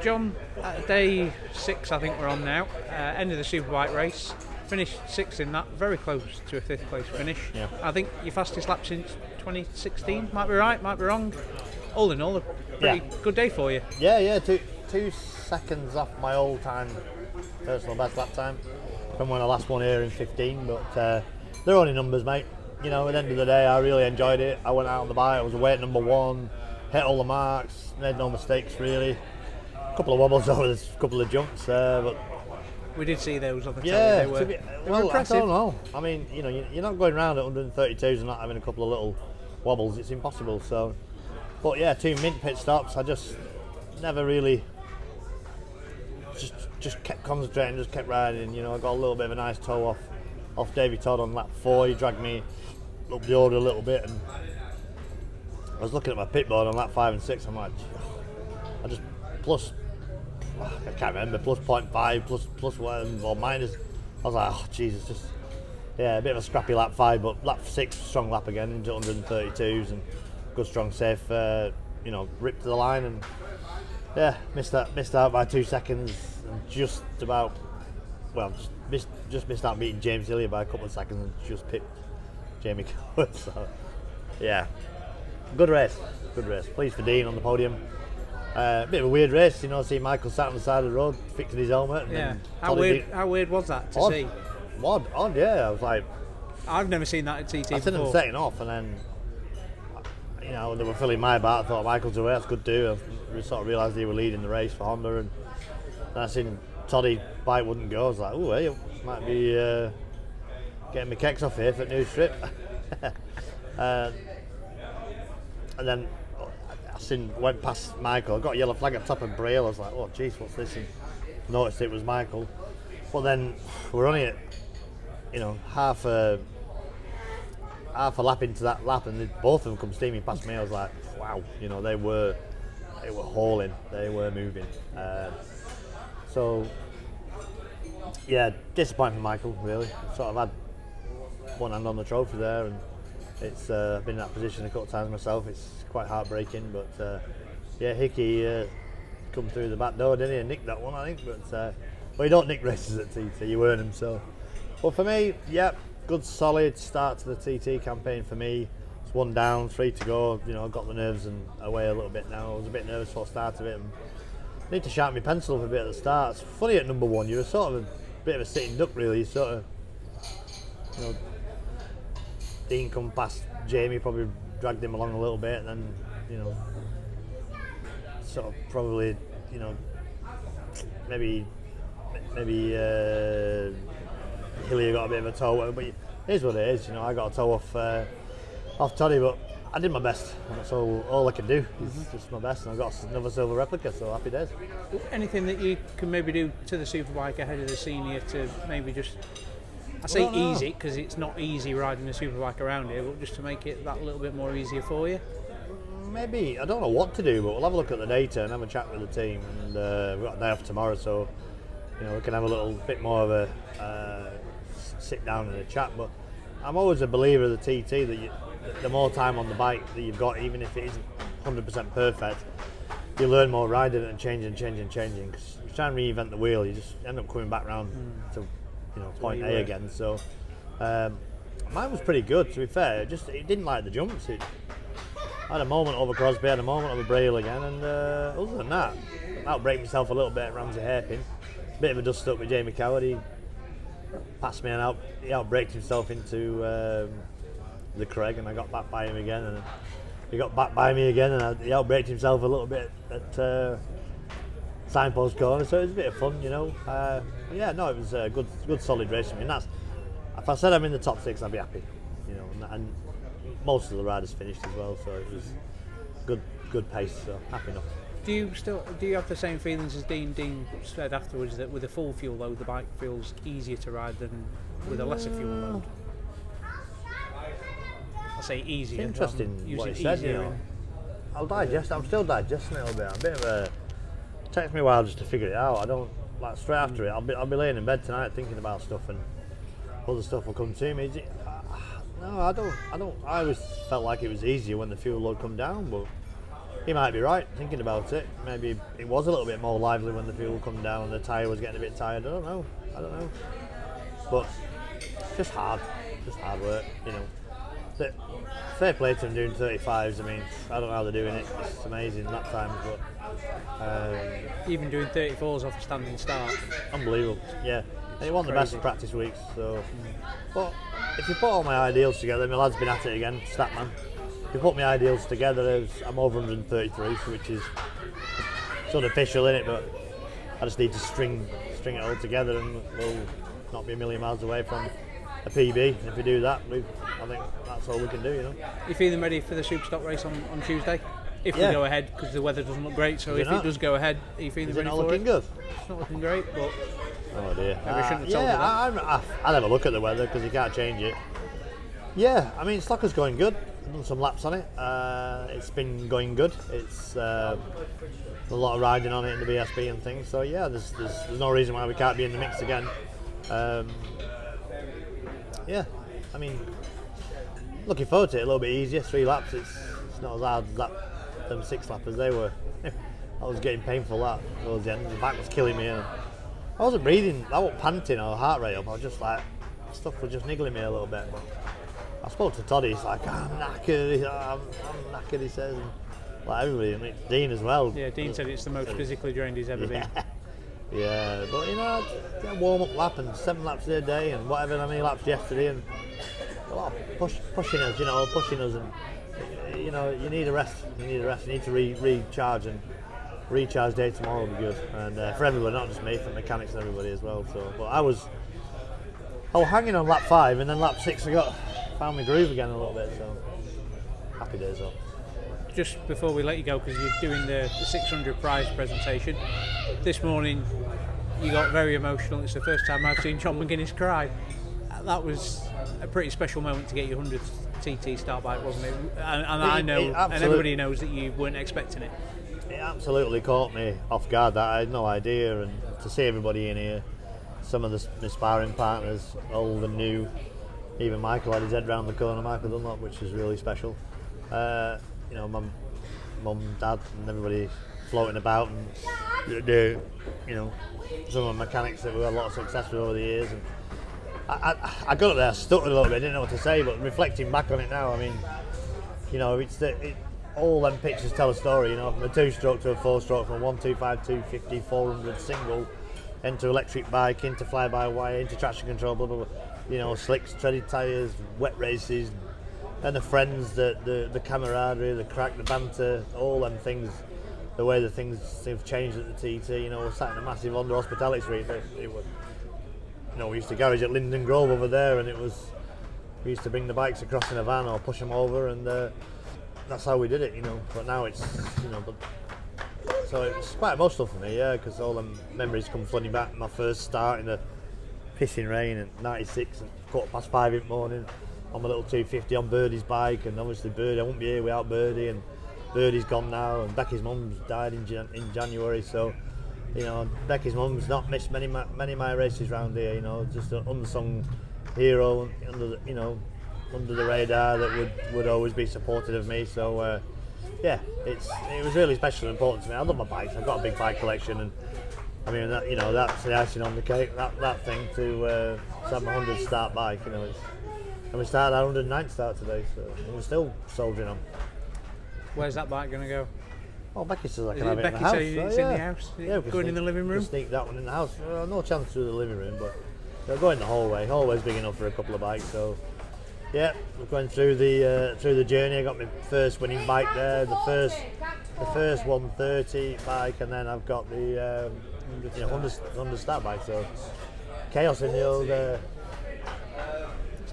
John, day 6 I think we're on now, end of the Superbike race, finished 6th in that, very close to a 5th place finish. Yeah. I think your fastest lap since 2016, might be right, might be wrong. All in all, a pretty good day for you. Yeah, 2 seconds off my all-time personal best lap time from when I last won here in 15, but they're only numbers, mate. You know, at the end of the day, I really enjoyed it. I went out on the bike, I was away at number 1, hit all the marks, made no mistakes really. A couple of wobbles over, a couple of jumps, but we did see those on the yeah, telly. They were impressive. I don't know. I mean, you know, you're not going around at 132s and not having a couple of little wobbles. It's impossible. So, but yeah, 2 mint pit stops. I just never really just kept concentrating, just kept riding. You know, I got a little bit of a nice toe off Davey Todd on lap 4. He dragged me up the order a little bit, and I was looking at my pit board on lap 5 and 6. I'm like, I just I can't remember, plus 0.5, plus 1 or minus. I was like, oh Jesus, just a bit of a scrappy lap 5, but lap 6 strong lap again into 132s and good strong safe. You know, ripped to the line and missed out by 2 seconds and just missed out beating James Hillier by a couple of seconds and just pipped Jamie Coward. So yeah, good race. Pleased for Dean on the podium. Bit of a weird race, you know, see Michael sat on the side of the road fixing his helmet. And how weird was that to see? Odd, yeah. I was like, I've never seen that at TT I seen before. them setting off, and then, you know, they were filling my bar. I thought Michael's away, that's good too. I sort of realised they were leading the race for Honda, and then I seen Toddy bike wouldn't go. I was like, oh, hey, might be getting my kecks off here for a new strip. And then went past Michael. I got a yellow flag at top of Braille. I was like, oh jeez, what's this? And noticed it was Michael. But then we're only at, you know, half a lap into that lap, and both of them come steaming past me. I was like, wow, you know, they were hauling, they were moving. So yeah, disappointing for Michael really. Sort of had one hand on the trophy there, and it's been in that position a couple of times myself. It's quite heartbreaking, but Hickey come through the back door, didn't he, and nicked that one, I think. But you don't nick races at TT, you earn them. So, but for me, good solid start to the TT campaign for me. It's 1 down, 3 to go. You know, I've got the nerves away a little bit now. I was a bit nervous for the start of it. And need to sharpen my pencil up a bit at the start. It's funny at number 1, you're sort of a bit of a sitting duck really. You sort of, you know, Dean come past Jamie, probably dragged him along a little bit, and then, you know, sort of probably, you know, maybe Hillier got a bit of a toe, but it is what it is. You know, I got a toe off Toddy, but I did my best, and that's all I can do is just my best, and I got another silver replica, so happy days. Anything that you can maybe do to the Superbike ahead of the senior to maybe just, I say easy because it's not easy riding a Superbike around here, but just to make it that little bit more easier for you? Maybe, I don't know what to do, but we'll have a look at the data and have a chat with the team, and we've got a day off tomorrow, so, you know, we can have a little bit more of a sit down and a chat. But I'm always a believer of the TT that the more time on the bike that you've got, even if it isn't 100% perfect, you learn more riding it and changing, because if you try and reinvent the wheel, you just end up coming back round to, you know, point A again. So mine was pretty good, to be fair. It didn't like the jumps. I had a moment over Crosby, had a moment over Braille again, and other than that, I outbraked myself a little bit at Ramsey Hairpin. Bit of a dust up with Jamie Coward. He passed me and he outbraked himself into the Craig, and I got back by him again, and he got back by me again, and he outbraked himself a little bit at Signpost Corner, so it was a bit of fun, you know. It was a good solid race. I mean, if I said I'm in the top 6, I'd be happy, you know, and most of the riders finished as well, so it was good pace, so happy enough. Do you have the same feelings as Dean said afterwards, that with a full fuel load the bike feels easier to ride than with a lesser fuel load? I say easier. Interesting what he said, you know. I'm still digesting it a little bit. It takes me a while just to figure it out. I don't, like, straight after it, I'll be laying in bed tonight thinking about stuff, and other stuff will come to me. No, I don't. I always felt like it was easier when the fuel load come down, but he might be right, thinking about it. Maybe it was a little bit more lively when the fuel come down and the tyre was getting a bit tired. I don't know. But just hard work, you know. But fair play to them doing 35s. I mean, I don't know how they're doing it. It's amazing lap times, but even doing 34s off a standing start, unbelievable. Yeah, and it wasn't the best of practice weeks. So, but if you put all my ideals together, my lad's been at it again, Statman. If you put my ideals together, I'm over 133, which is it's unofficial, innit? But I just need to string it all together, and we'll not be a million miles away from a PB. And if we do that, I think that's all we can do, you know. You feeling ready for the Superstock race on Tuesday? If we go ahead, because the weather doesn't look great, so if it does go ahead, are you feeling ready for it? Is it not looking good? It's not looking great, but... Oh dear. Maybe I shouldn't have told you that. I'll have a look at the weather, because you can't change it. Yeah, I mean, Slocker's going good. I've done some laps on it. It's been going good. It's a lot of riding on it in the BSB and things, so yeah, there's no reason why we can't be in the mix again. Yeah, I mean, looking forward to it. A little bit easier, 3 laps. It's not as hard as them 6 lappers they were. I was getting painful towards the end. The back was killing me. And I wasn't breathing. I wasn't panting or heart rate up. I was just like, stuff was just niggling me a little bit. But I spoke to Toddy. He's like, I'm knackered. I'm knackered. He says, and like everybody. I mean, Dean as well. Yeah, Dean said it's the most physically drained he's ever been. Yeah, but you know, warm up lap and 7 laps a day and whatever many laps yesterday, and a lot of pushing us, and you know, you need a rest. You need to recharge, and recharge day tomorrow will be good, and for everyone, not just me, for mechanics and everybody as well. So, but I was hanging on lap 5, and then lap 6 I found my groove again a little bit. So happy days up. Just before we let you go, because you're doing the 600 prize presentation this morning, you got very emotional. It's the first time I've seen John McGuinness cry. That was a pretty special moment to get your 100th TT start bike, wasn't it? And I know, and everybody knows that you weren't expecting it. It absolutely caught me off guard. That I had no idea, and to see everybody in here, some of the sparring partners, old and new, even Michael had his head round the corner, Michael Dunlop, which was really special. You know, mum, dad, and everybody floating about, and you know, some of the mechanics that we had a lot of success with over the years. And I got up there, stuttered a little bit, didn't know what to say. But reflecting back on it now, I mean, you know, all them pictures tell a story. You know, from a 2-stroke to a 4-stroke, from 125, 250, 400 single, into electric bike, into fly-by-wire, into traction control, blah blah blah. You know, slicks, treaded tyres, wet races. And the friends, the camaraderie, the crack, the banter, all them things, the way the things have changed at the TT. You know, we're sat in a massive under hospitality suite. It was, you know, we used to garage at Linden Grove over there, and we used to bring the bikes across in a van or push them over, and that's how we did it. You know, but now it's, you know, so it's quite emotional for me, yeah, because all them memories come flooding back. My first start in the pissing rain at 96 and 5:15 in the morning. On my little 250 on Birdie's bike, and obviously Birdie, I wouldn't be here without Birdie, and Birdie's gone now, and Becky's mum's died in January, so you know, Becky's mum's not missed many of my races around here, you know, just an unsung hero under the radar that would always be supportive of me. So yeah, it was really special and important to me. I love my bikes. I've got a big bike collection, and I mean, that, you know, that's the icing on the cake. That thing to have my 100 start bike, you know, and we started our 109th start today, so we're still soldiering on. Where's that bike going to go? Oh, Becky says I can have it in the Becky house. say it's in the house? Yeah, going in the living room? Sneak that one in the house. No chance through the living room, but they'll go in the hallway. Hallway's big enough for a couple of bikes, so yeah, we're going through the journey. I got my first winning bike there, the first 130 bike, and then I've got the 100 start bike. So chaos in the old.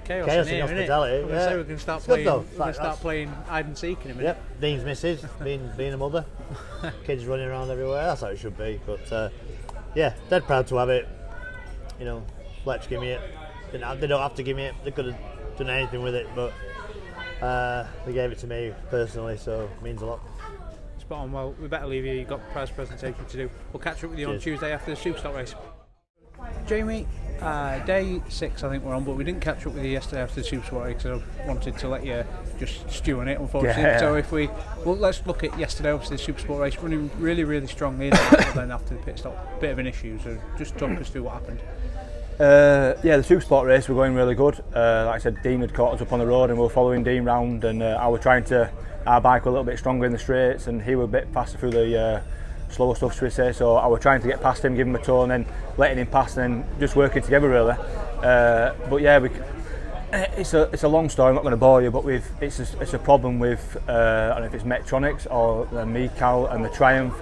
Chaos in here, hospitality. Yeah. So we can start playing. We can start playing hide and seek in a minute. Yep. Dean's missus, being a mother, kids running around everywhere. That's how it should be. But yeah, dead proud to have it. You know, Fletch give me it. They don't have to give me it. They could have done anything with it, but they gave it to me personally, so it means a lot. Spot on. Well, we better leave you. You've got prize presentation to do. We'll catch up with you on Tuesday after the Superstock race. Jamie, Day 6 I think we're on, but we didn't catch up with you yesterday after the Supersport because I wanted to let you just stew on it, unfortunately. Yeah. So let's look at yesterday. Obviously the Supersport race running really strongly, but then after the pit stop, bit of an issue. So just talk us through what happened. The Supersport race were going really good. Like I said, Dean had caught us up on the road and we were following Dean round, and our bike were a little bit stronger in the straights and he was a bit faster through the slower stuff, should we say. So I was trying to get past him, give him a tow, and then letting him pass, and then just working together really. But yeah, it's a long story, I'm not going to bore you, but it's a problem with I don't know if it's Metronics or the Mikal and the Triumph.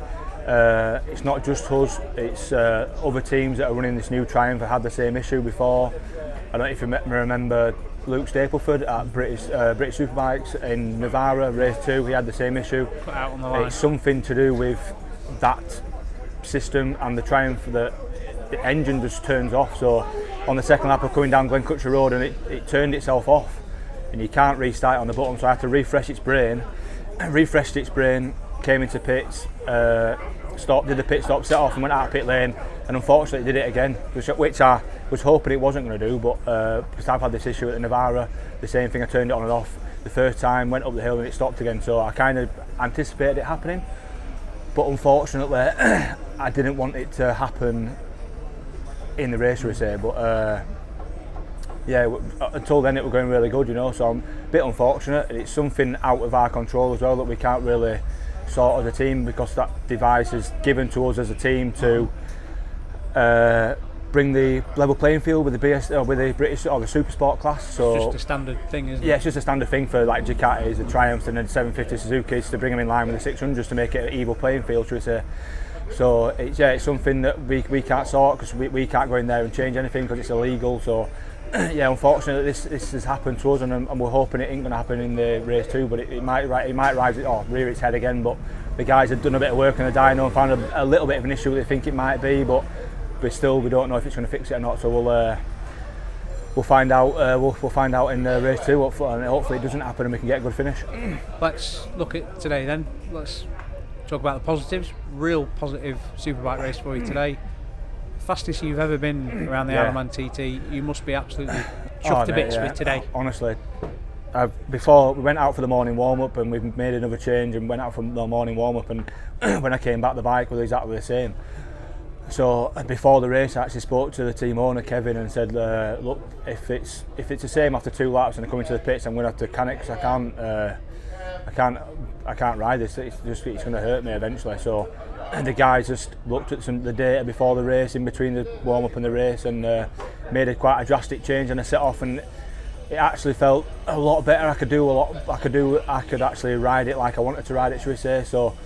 It's not just us, it's other teams that are running this new Triumph have had the same issue before. I don't know if you remember Luke Stapleford at British Superbikes in Navarra, race 2, he had the same issue. Put out on the line. It's something to do with that system and the Triumph, that the engine just turns off. So on the second lap of coming down Glencutcher Road, and it turned itself off and you can't restart on the button, so I had to refreshed its brain, came into pits, did the pit stop, set off and went out of pit lane, and unfortunately did it again, which I was hoping it wasn't going to do, but because I've had this issue at the Navarra, the same thing, I turned it on and off the first time, went up the hill and it stopped again, so I kind of anticipated it happening, but unfortunately I didn't want it to happen in the race, we say, but until then it was going really good, so I'm a bit unfortunate. It's something out of our control as well that we can't really sort as a team, because that device is given to us as a team to bring the level playing field with the British or the Supersport class. So it's just a standard thing, isn't it? Yeah, it's just a standard thing for like Ducatis, the Triumphs and the 750 Suzukis to bring them in line with the 600s to make it an even playing field, should we say. So it's something that we can't sort, because we can't go in there and change anything because it's illegal. So yeah, unfortunately this has happened to us, and we're hoping it ain't going to happen in the race 2, but it might rise or rear its head again. But the guys have done a bit of work on the dyno and found a little bit of an issue that they think it might be, but we don't know if it's going to fix it or not. So we'll find out. We'll find out in race 2, and hopefully it doesn't happen and we can get a good finish. Let's look at today then. Let's talk about the positives. Real positive Superbike race for you today. Fastest you've ever been around the Ironman TT. You must be absolutely chuffed to bits with today. Honestly, before we went out for the morning warm up, and we've made another change and went out for the morning warm up, and when I came back the bike was exactly the same. So before the race I actually spoke to the team owner Kevin and said, look, if it's the same after 2 laps and I come into the pits, I'm going to have to can it, because I can't ride this. It's going to hurt me eventually. So the guys just looked at the data before the race, in between the warm up and the race, and made quite a drastic change, and I set off, and it actually felt a lot better. I could actually ride it like I wanted to ride it, should we say. So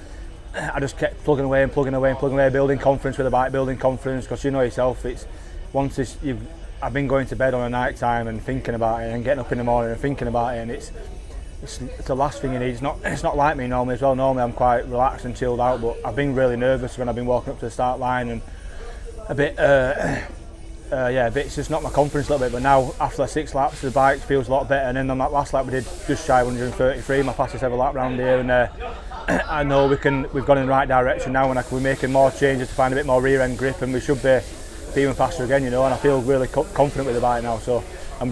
I just kept plugging away, building confidence with the bike, because you know yourself, I've been going to bed on a night time and thinking about it, and getting up in the morning and thinking about it, and it's the last thing you need. It's not like me normally as well. Normally I'm quite relaxed and chilled out, but I've been really nervous when I've been walking up to the start line, and it's just knocked my confidence a little bit. But now after 6 laps the bike feels a lot better, and then on that last lap we did just shy of 133, my fastest ever lap round here, and I know we've gone in the right direction now, and we're making more changes to find a bit more rear end grip, and we should be even faster again, and I feel really confident with the bike now. So I'm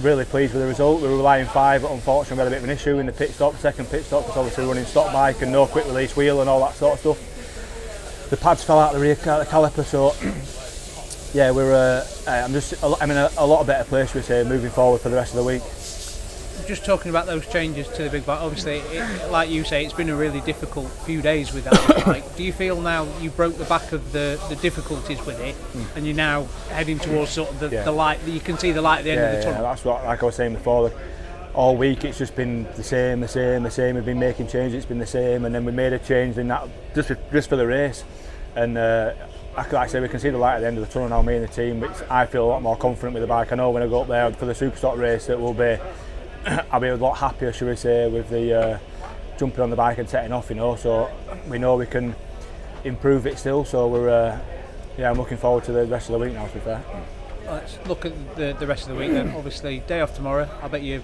really pleased with the result. We were relying 5, but unfortunately we had a bit of an issue in the second pit stop, because obviously running stock bike and no quick release wheel and all that sort of stuff. The pads fell out of the rear caliper, so yeah, I'm in a lot better place, we say, moving forward for the rest of the week. Just talking about those changes to the big bike, obviously, like you say, it's been a really difficult few days with that bike. Do you feel now you broke the back of the difficulties with it, and you're now heading towards sort of the light, you can see the light at the end of the tunnel? Yeah, that's what, like I was saying before, all week it's just been the same. We've been making changes, it's been the same, and then we made a change in that just for the race, and like I say, we can see the light at the end of the tunnel now, me and the team. I feel a lot more confident with the bike. I know when I go up there for the Superstock race that I'll be a lot happier, should we say, with the jumping on the bike and setting off, so we know we can improve it still. So I'm looking forward to the rest of the week now, to be fair. Let's look at the rest of the week then. Obviously, day off tomorrow. I bet you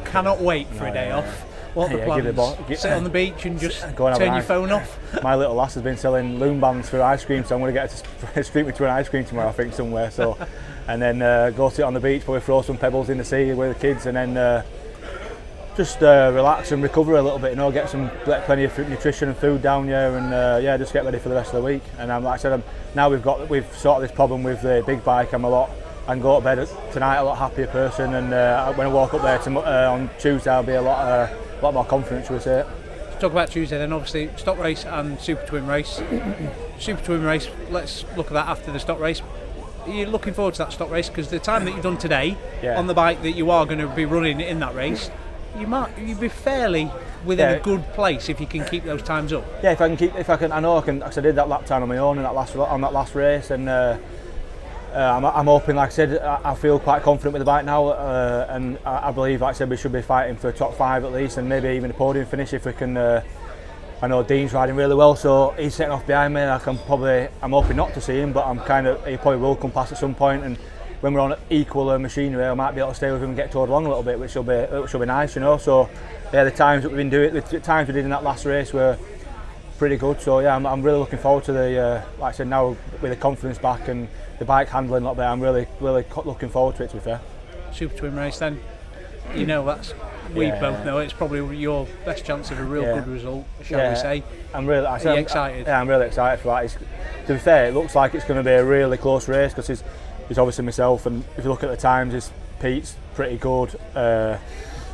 cannot wait for a day off. What are the plans? Sit on the beach and just turn your phone off? My little lass has been selling loom bands for ice cream, so I'm going to get her to treat me to an ice cream tomorrow, I think, somewhere. So, and then go sit on the beach, probably throw some pebbles in the sea with the kids, and then just relax and recover a little bit, get plenty of nutrition and food down here, and just get ready for the rest of the week. And like I said, now we've sorted this problem with the big bike. I can go to bed tonight a lot happier person, and when I walk up there on Tuesday, I'll be a lot more confident, shall we say. Let's talk about Tuesday then. Obviously, stock race and super twin race. Super twin race. Let's look at that after the stock race. Are you looking forward to that stock race? Because the time that you've done today on the bike that you are going to be running in that race, you'd be fairly within a good place if you can keep those times up. Yeah, if I can. I know I can. Because I did that lap time on my own on that last race, and I'm hoping. Like I said, I feel quite confident with the bike now, and I believe, like I said, we should be fighting for top 5 at least, and maybe even a podium finish if we can. I know Dean's riding really well, so he's setting off behind me. I'm hoping not to see him, but he probably will come past at some point, and when we're on equal machinery, I might be able to stay with him and get towed along a little bit, which will be nice, So the times that we've been doing, the times we did in that last race were pretty good. So I'm really looking forward to like I said, now with the confidence back and the bike handling a lot better, I'm really looking forward to it, to be fair. Super twin race then. We both know it's probably your best chance of a real good result, shall we say. I'm really excited. I'm really excited for that. To be fair, it looks like it's going to be a really close race, because it's obviously myself, and if you look at the times, Pete's pretty good.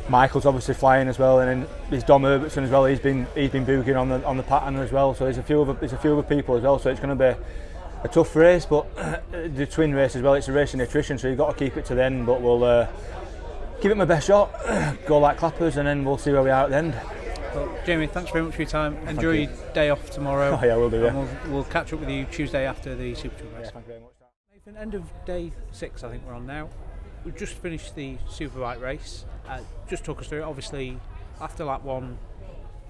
Michael's obviously flying as well, and then there's Dom Herbertson as well. He's been booging on the pattern as well. So there's a few other people as well. So it's going to be a tough race, but the twin race as well. It's a race in attrition, so you've got to keep it to the end. But we'll give it my best shot, go like clappers, and then we'll see where we are at the end. Well, Jamie, thanks very much for your time. Enjoy your day off tomorrow. Oh yeah, we'll do. And we'll catch up with you Tuesday after the Super Tour race. Thank you very much. Nathan, end of day 6, I think we're on now. We've just finished the Superbike race. Just talk us through it. Obviously, after lap 1,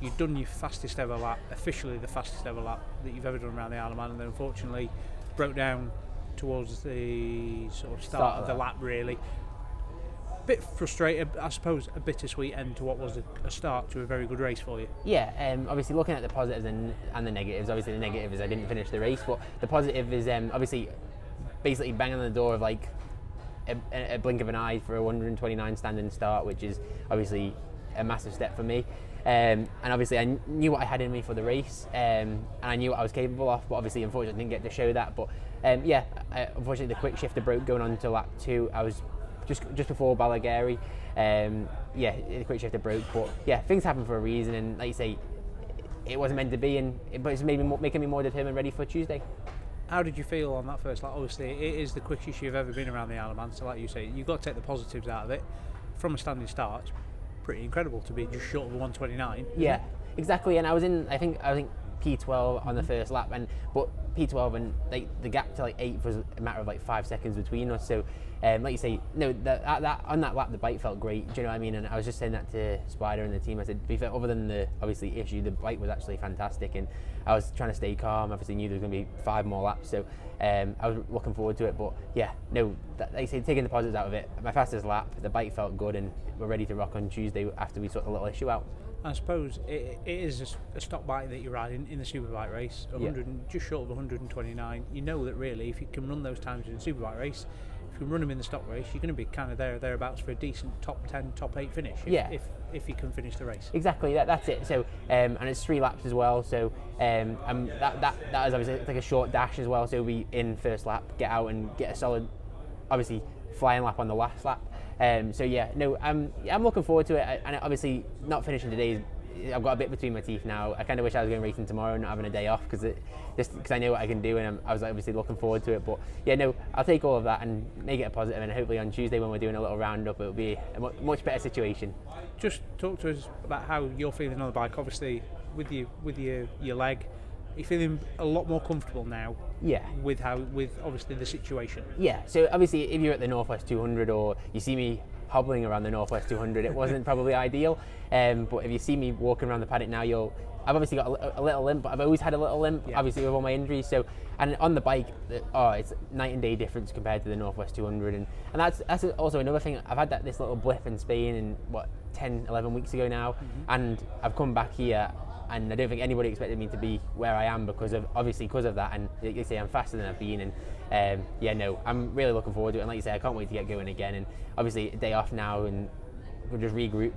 you've done your fastest ever lap, officially the fastest ever lap that you've ever done around the Isle of Man, and then unfortunately broke down towards the sort of start of the lap, really. Bit frustrated, I suppose, a bittersweet end to what was a start to a very good race for you. Yeah, obviously looking at the positives and the negatives. Obviously the negative is I didn't finish the race, but the positive is obviously basically banging on the door of like a blink of an eye for a 129 standing start, which is obviously a massive step for me. And obviously I knew what I had in me for the race, and I knew what I was capable of, but obviously unfortunately didn't get to show that. But unfortunately the quick shifter broke going on to lap 2. I was just before Balagari. The quick shifter broke, but things happen for a reason, and like you say, it wasn't meant to be, but it's making me more determined, ready for Tuesday. How did you feel on that first lap? Obviously it is the quickest you've ever been around the Isle of Man, so like you say, you've got to take the positives out of it. From a standing start, it's pretty incredible to be just short of a 129. Yeah, exactly. And I was in, I think P12 on the first lap, but P12 and the gap to 8th was a matter of 5 seconds between us. So like you say, no, that on that lap the bike felt great. Do you know what I mean? And I was just saying that to Spider and the team. I said, to be fair, other than the obviously issue, the bike was actually fantastic, and I was trying to stay calm. Obviously knew there was going to be 5 more laps, so I was looking forward to it. But like I say, taking the positives out of it, my fastest lap, the bike felt good, and we're ready to rock on Tuesday after we sort the little issue out. I suppose it is a stock bike that you're riding in the Superbike race, just short of 129. You know that really, if you can run those times in the Superbike race, if you can run them in the stock race, you're going to be kind of thereabouts for a decent top 10, top 8 finish. If you can finish the race. Exactly, that's it. So and it's 3 laps as well. So that is obviously like a short dash as well. So we in first lap, get out and get a solid, obviously flying lap on the last lap. I'm looking forward to it, and obviously not finishing today, I've got a bit between my teeth now. I kind of wish I was going racing tomorrow and not having a day off, because I know what I can do, and I was obviously looking forward to it. But I'll take all of that and make it a positive, and hopefully on Tuesday when we're doing a little roundup, it'll be a much better situation. Just talk to us about how you're feeling on the bike. Obviously with your leg, you're feeling a lot more comfortable now. Yeah. With obviously the situation. Yeah. So obviously, if you're at the Northwest 200 or you see me hobbling around the Northwest 200. It wasn't probably ideal, but if you see me walking around the paddock now, I've obviously got a little limp, but I've always had a little limp, obviously with all my injuries. So, and on the bike, it's night and day difference compared to the Northwest 200, and that's also another thing. I've had this little blip in Spain, in 10-11 weeks ago now, and I've come back here, and I don't think anybody expected me to be where I am because of that. And like you say, I'm faster than I've been, and I'm really looking forward to it. And like you say, I can't wait to get going again. And obviously, a day off now, and we'll just regroup.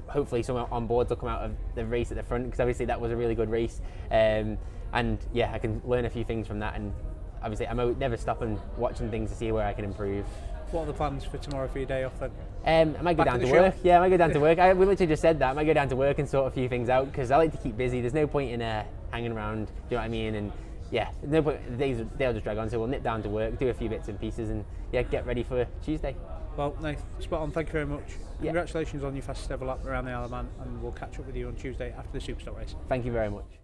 Hopefully someone on board will come out of the race at the front, because obviously that was a really good race, and I can learn a few things from that, and obviously I'm never stopping watching things to see where I can improve. What are the plans for tomorrow for your day off then? I might go down to work. Yeah, I might go down to work. We literally just said that. I might go down to work and sort a few things out, because I like to keep busy. There's no point in hanging around, do you know what I mean? And no point, the day'll just drag on, so we'll nip down to work, do a few bits and pieces, and get ready for Tuesday. Well, Nath, spot on, thank you very much. Congratulations on your fastest ever lap around the Isle of Man, and we'll catch up with you on Tuesday after the Supersport race. Thank you very much.